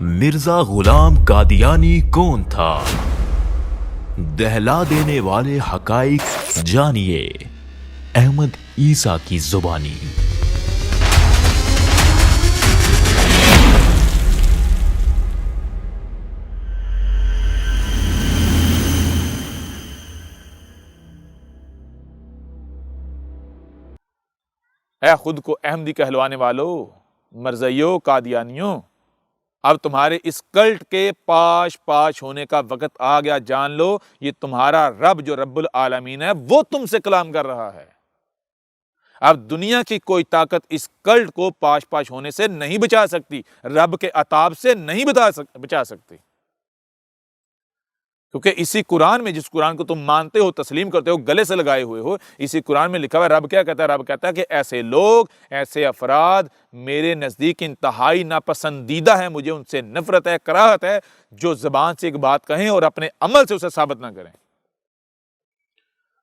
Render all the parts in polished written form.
مرزا غلام قادیانی کون تھا؟ دہلا دینے والے حقائق جانیے احمد عیسیٰ کی زبانی۔ اے خود کو احمدی کہلوانے والو، مرزائیوں، قادیانیوں، اب تمہارے اس کلٹ کے پاش ہونے کا وقت آ گیا۔ جان لو یہ تمہارا رب جو رب العالمین ہے وہ تم سے کلام کر رہا ہے۔ اب دنیا کی کوئی طاقت اس کلٹ کو پاش ہونے سے نہیں بچا سکتی، رب کے عطاب سے نہیں بچا سکتی، کیونکہ اسی قرآن میں، جس قرآن کو تم مانتے ہو، تسلیم کرتے ہو، گلے سے لگائے ہوئے ہو، اسی قرآن میں لکھا ہوا ہے رب کیا کہتا ہے؟ رب کہتا ہے کہ ایسے لوگ، ایسے افراد میرے نزدیک انتہائی ناپسندیدہ ہیں، مجھے ان سے نفرت ہے، کراہت ہے، جو زبان سے ایک بات کہیں اور اپنے عمل سے اسے ثابت نہ کریں۔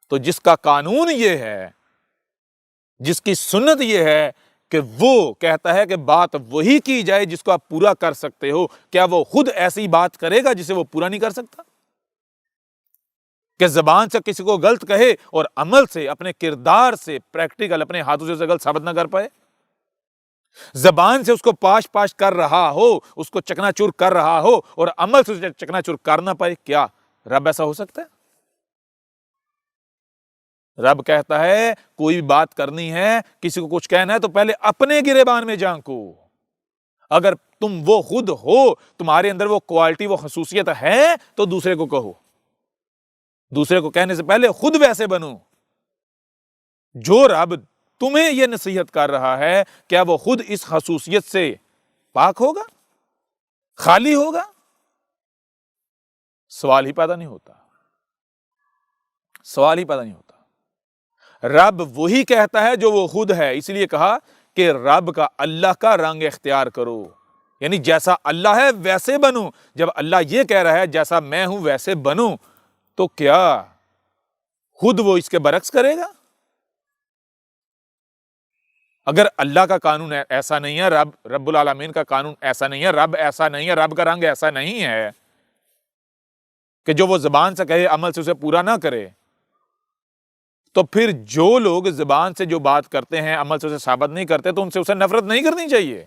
تو جس کا قانون یہ ہے، جس کی سنت یہ ہے کہ وہ کہتا ہے کہ بات وہی کی جائے جس کو آپ پورا کر سکتے ہو، کیا وہ خود ایسی بات کرے گا جسے وہ پورا نہیں کر سکتا؟ کہ زبان سے کسی کو غلط کہے اور عمل سے، اپنے کردار سے، پریکٹیکل اپنے ہاتھوں سے اسے غلط ثابت نہ کر پائے؟ زبان سے اس کو پاش کر رہا ہو، اس کو چکنا چور کر رہا ہو اور عمل سے اسے چکنا چور کر نہ پائے، کیا رب ایسا ہو سکتا ہے؟ رب کہتا ہے کوئی بات کرنی ہے، کسی کو کچھ کہنا ہے تو پہلے اپنے گریبان میں جھانکو۔ اگر تم وہ خود ہو، تمہارے اندر وہ کوالٹی، وہ خصوصیت ہے تو دوسرے کو کہو۔ دوسرے کو کہنے سے پہلے خود ویسے بنو۔ جو رب تمہیں یہ نصیحت کر رہا ہے، کیا وہ خود اس خصوصیت سے پاک ہوگا؟ خالی ہوگا؟ سوال ہی پیدا نہیں ہوتا، سوال ہی پیدا نہیں ہوتا۔ رب وہی کہتا ہے جو وہ خود ہے، اس لیے کہا کہ رب کا، اللہ کا رنگ اختیار کرو، یعنی جیسا اللہ ہے ویسے بنو۔ جب اللہ یہ کہہ رہا ہے جیسا میں ہوں ویسے بنو، تو کیا خود وہ اس کے برعکس کرے گا؟ اگر اللہ کا قانون ایسا نہیں ہے، رب العالمین کا قانون ایسا نہیں ہے، رب ایسا نہیں ہے، رب کا رنگ ایسا نہیں ہے کہ جو وہ زبان سے کہے عمل سے اسے پورا نہ کرے، تو پھر جو لوگ زبان سے جو بات کرتے ہیں عمل سے اسے ثابت نہیں کرتے، تو ان سے اسے نفرت نہیں کرنی چاہیے،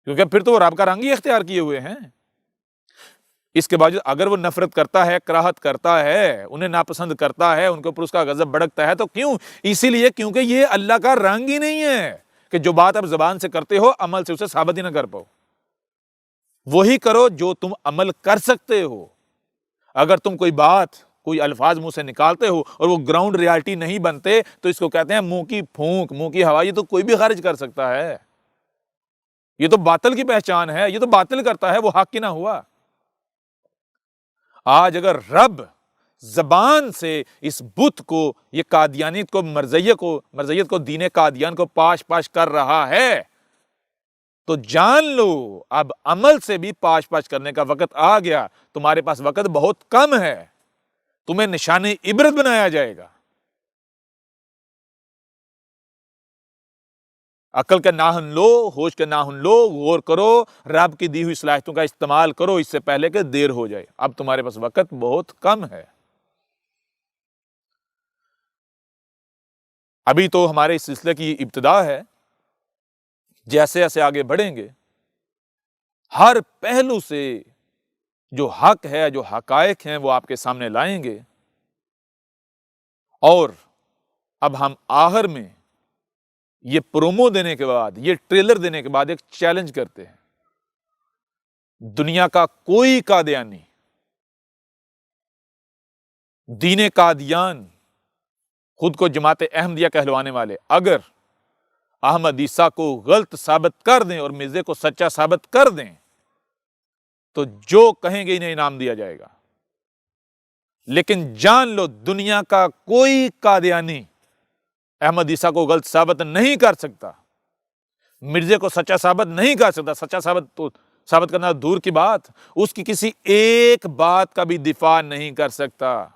کیونکہ پھر تو وہ رب کا رنگ ہی اختیار کیے ہوئے ہیں۔ اس کے باوجود اگر وہ نفرت کرتا ہے، کراہت کرتا ہے، انہیں ناپسند کرتا ہے، ان کے اوپر اس کا غضب بھڑکتا ہے، تو کیوں؟ اسی لیے کیونکہ یہ اللہ کا رنگ ہی نہیں ہے کہ جو بات آپ زبان سے کرتے ہو عمل سے اسے ثابت ہی نہ کر پاؤ۔ وہی کرو جو تم عمل کر سکتے ہو۔ اگر تم کوئی بات، کوئی الفاظ منہ سے نکالتے ہو اور وہ گراؤنڈ ریالٹی نہیں بنتے، تو اس کو کہتے ہیں منہ کی پھونک، منہ کی ہوا۔ یہ تو کوئی بھی خارج کر سکتا ہے، یہ تو باطل کی پہچان ہے، یہ تو باطل کرتا ہے، وہ حق کی نہ ہوا۔ آج اگر رب زبان سے اس بت کو، یہ قادیانیت کو، مرزیت کو، دین قادیان کو پاش کر رہا ہے، تو جان لو اب عمل سے بھی پاش کرنے کا وقت آ گیا۔ تمہارے پاس وقت بہت کم ہے، تمہیں نشان عبرت بنایا جائے گا۔ عقل کے ناہن لو، ہوش کے ناہن لو، غور کرو، رب کی دی ہوئی صلاحیتوں کا استعمال کرو اس سے پہلے کہ دیر ہو جائے۔ اب تمہارے پاس وقت بہت کم ہے۔ ابھی تو ہمارے اس سلسلے کی ابتدا ہے، جیسے جیسے آگے بڑھیں گے ہر پہلو سے جو حق ہے، جو حقائق ہیں، وہ آپ کے سامنے لائیں گے۔ اور اب ہم آخر میں یہ پرومو دینے کے بعد، یہ ٹریلر دینے کے بعد ایک چیلنج کرتے ہیں۔ دنیا کا کوئی قادیانی، دین قادیان، خود کو جماعت احمدیہ کہلوانے والے، اگر احمد عیسیٰ کو غلط ثابت کر دیں اور مرزے کو سچا ثابت کر دیں، تو جو کہیں گے انہیں انعام دیا جائے گا۔ لیکن جان لو دنیا کا کوئی قادیانی احمد عیسیٰ کو غلط ثابت نہیں کر سکتا، مرزے کو سچا ثابت نہیں کر سکتا۔ سچا ثابت کرنا دور کی بات، اس کی کسی ایک بات کا بھی دفاع نہیں کر سکتا۔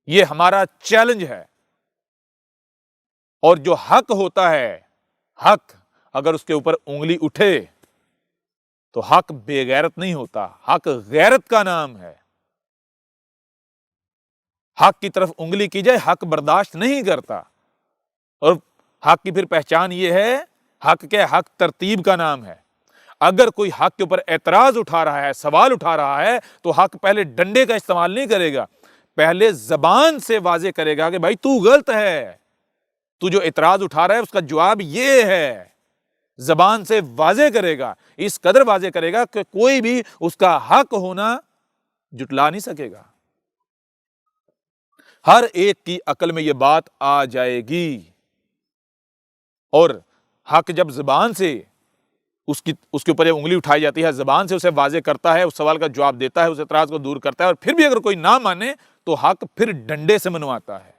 یہ ہمارا چیلنج ہے۔ اور جو حق ہوتا ہے، حق اگر اس کے اوپر انگلی اٹھے تو حق بے غیرت نہیں ہوتا، حق غیرت کا نام ہے۔ حق کی طرف انگلی کی جائے حق برداشت نہیں کرتا، اور حق کی پھر پہچان یہ ہے، حق کے حق ترتیب کا نام ہے۔ اگر کوئی حق کے اوپر اعتراض اٹھا رہا ہے، سوال اٹھا رہا ہے، تو حق پہلے ڈنڈے کا استعمال نہیں کرے گا، پہلے زبان سے واضح کرے گا کہ بھائی تو غلط ہے، تو جو اعتراض اٹھا رہا ہے اس کا جواب یہ ہے، زبان سے واضح کرے گا، اس قدر واضح کرے گا کہ کوئی بھی اس کا حق ہونا جٹلا نہیں سکے گا۔ ہر ایک کی عقل میں یہ بات آ جائے گی، اور حق جب زبان سے اس کے اوپر انگلی اٹھائی جاتی ہے، زبان سے اسے واضح کرتا ہے، اس سوال کا جواب دیتا ہے، اس اعتراض کو دور کرتا ہے، اور پھر بھی اگر کوئی نہ مانے تو حق پھر ڈنڈے سے منواتا ہے،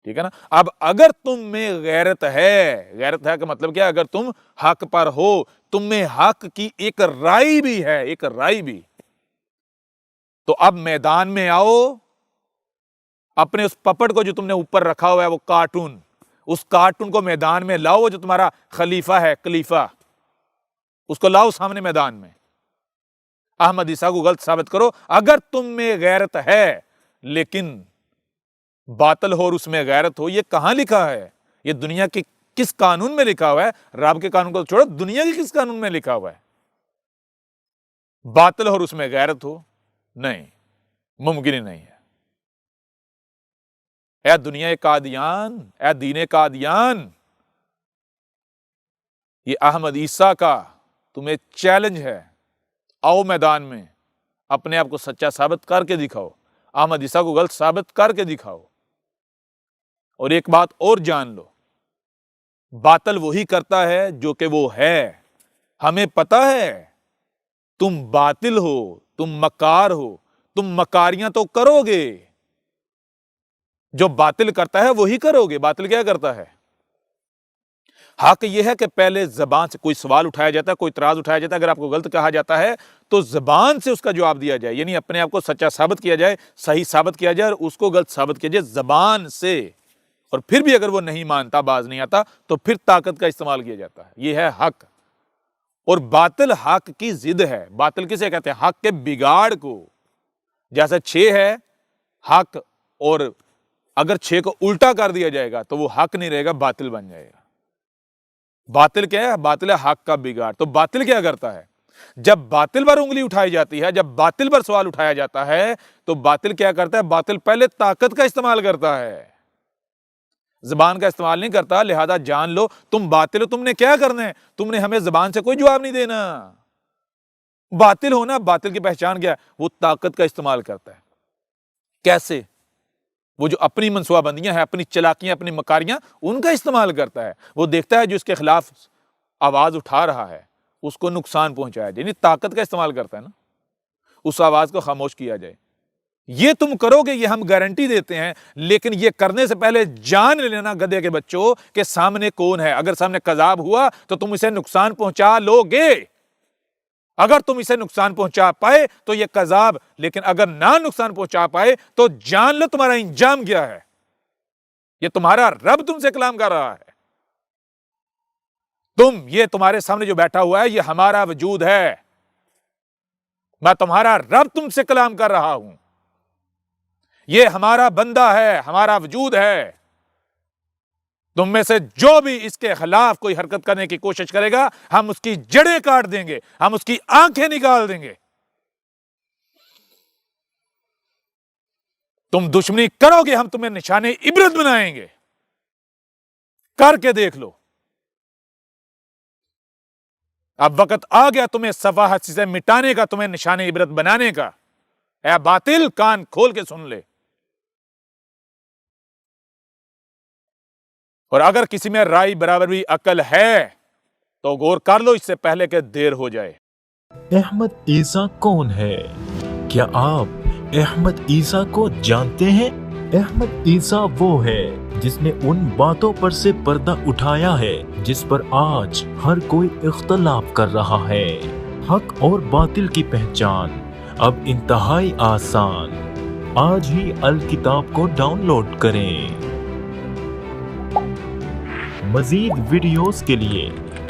ٹھیک ہے نا۔ اب اگر تم میں غیرت ہے کا مطلب کیا ہے؟ اگر تم حق پر ہو، تم میں حق کی ایک رائے بھی ہے، ایک رائے بھی، تو اب میدان میں آؤ، اپنے اس پپٹ کو جو تم نے اوپر رکھا ہوا ہے، وہ کارٹون، اس کارٹون کو میدان میں لاؤ، جو تمہارا خلیفہ ہے، کلیفہ، اس کو لاؤ سامنے میدان میں، احمد عیسیٰ کو غلط ثابت کرو۔ اگر تم میں غیرت ہے لیکن باطل ہو اور اس میں غیرت ہو، یہ کہاں لکھا ہے؟ یہ دنیا کے کس قانون میں لکھا ہوا ہے؟ رب کے قانون کو چھوڑو، دنیا کے کس قانون میں لکھا ہوا ہے؟ باطل ہو اور اس میں غیرت ہو؟ نہیں، ممکن ہی نہیں ہے۔ اے دنیا قادیان، اے دین قادیان، یہ احمد عیسیٰ کا تمہیں چیلنج ہے، آؤ میدان میں، اپنے آپ کو سچا ثابت کر کے دکھاؤ، احمد عیسیٰ کو غلط ثابت کر کے دکھاؤ۔ اور ایک بات اور جان لو، باطل وہی کرتا ہے جو کہ وہ ہے۔ ہمیں پتا ہے تم باطل ہو، تم مکار ہو، تم مکاریاں تو کرو گے، جو باطل کرتا ہے وہی کرو گے۔ باطل کیا کرتا ہے؟ حق یہ ہے کہ پہلے زبان سے کوئی سوال اٹھایا جاتا ہے، کوئی اعتراض اٹھایا جاتا ہے، اگر آپ کو غلط کہا جاتا ہے تو زبان سے اس کا جواب دیا جائے، یعنی اپنے آپ کو سچا ثابت کیا جائے، صحیح ثابت کیا جائے، اور اس کو غلط ثابت کیا جائے زبان سے۔ اور پھر بھی اگر وہ نہیں مانتا، باز نہیں آتا، تو پھر طاقت کا استعمال کیا جاتا ہے۔ یہ ہے حق، اور باطل حق کی ضد ہے۔ باطل کسے کہتے ہیں؟ حق کے بگاڑ کو۔ جیسے 6 ہے حق، اور اگر 6 کو الٹا کر دیا جائے گا تو وہ حق نہیں رہے گا، باطل بن جائے گا۔ باطل کیا ہے؟ باطل ہے حق کا بگاڑ۔ تو باطل کیا کرتا ہے؟ جب باطل پر انگلی اٹھائی جاتی ہے، جب باطل پر سوال اٹھایا جاتا ہے، تو باطل کیا کرتا ہے؟ باطل پہلے طاقت کا استعمال کرتا ہے، زبان کا استعمال نہیں کرتا۔ لہذا جان لو تم باطل ہو، تم نے کیا کرنا ہے؟ تم نے ہمیں زبان سے کوئی جواب نہیں دینا۔ باطل ہونا، باطل کی پہچان کیا ہے؟ وہ طاقت کا استعمال کرتا ہے۔ کیسے؟ وہ جو اپنی منصوبہ بندیاں ہیں، اپنی چلاکیاں، اپنی مکاریاں، ان کا استعمال کرتا ہے۔ وہ دیکھتا ہے جو اس کے خلاف آواز اٹھا رہا ہے اس کو نقصان پہنچایا جائے، یعنی طاقت کا استعمال کرتا ہے نا، اس آواز کو خاموش کیا جائے۔ یہ تم کرو گے، یہ ہم گارنٹی دیتے ہیں، لیکن یہ کرنے سے پہلے جان لینا گدھے کے بچوں کہ سامنے کون ہے۔ اگر سامنے کذاب ہوا تو تم اسے نقصان پہنچا لو گے، اگر تم اسے نقصان پہنچا پائے تو یہ کذاب، لیکن اگر نہ نقصان پہنچا پائے تو جان لو تمہارا انجام کیا ہے۔ یہ تمہارا رب تم سے کلام کر رہا ہے، یہ تمہارے سامنے جو بیٹھا ہوا ہے یہ ہمارا وجود ہے، میں تمہارا رب تم سے کلام کر رہا ہوں، یہ ہمارا بندہ ہے، ہمارا وجود ہے۔ تم میں سے جو بھی اس کے خلاف کوئی حرکت کرنے کی کوشش کرے گا، ہم اس کی جڑیں کاٹ دیں گے، ہم اس کی آنکھیں نکال دیں گے۔ تم دشمنی کرو گے، ہم تمہیں نشان عبرت بنائیں گے، کر کے دیکھ لو۔ اب وقت آ گیا تمہیں صفحات سے مٹانے کا، تمہیں نشان عبرت بنانے کا۔ اے باطل، کان کھول کے سن لے، اور اگر کسی میں رائے برابر بھی عقل ہے تو غور کر لو اس سے پہلے کہ دیر ہو جائے۔ احمد عیسیٰ کون ہے؟ کیا آپ احمد عیسیٰ کو جانتے ہیں؟ احمد عیسیٰ وہ ہے جس نے ان باتوں پر سے پردہ اٹھایا ہے جس پر آج ہر کوئی اختلاف کر رہا ہے۔ حق اور باطل کی پہچان اب انتہائی آسان۔ آج ہی الکتاب کو ڈاؤن لوڈ کریں۔ مزید ویڈیوز کے لیے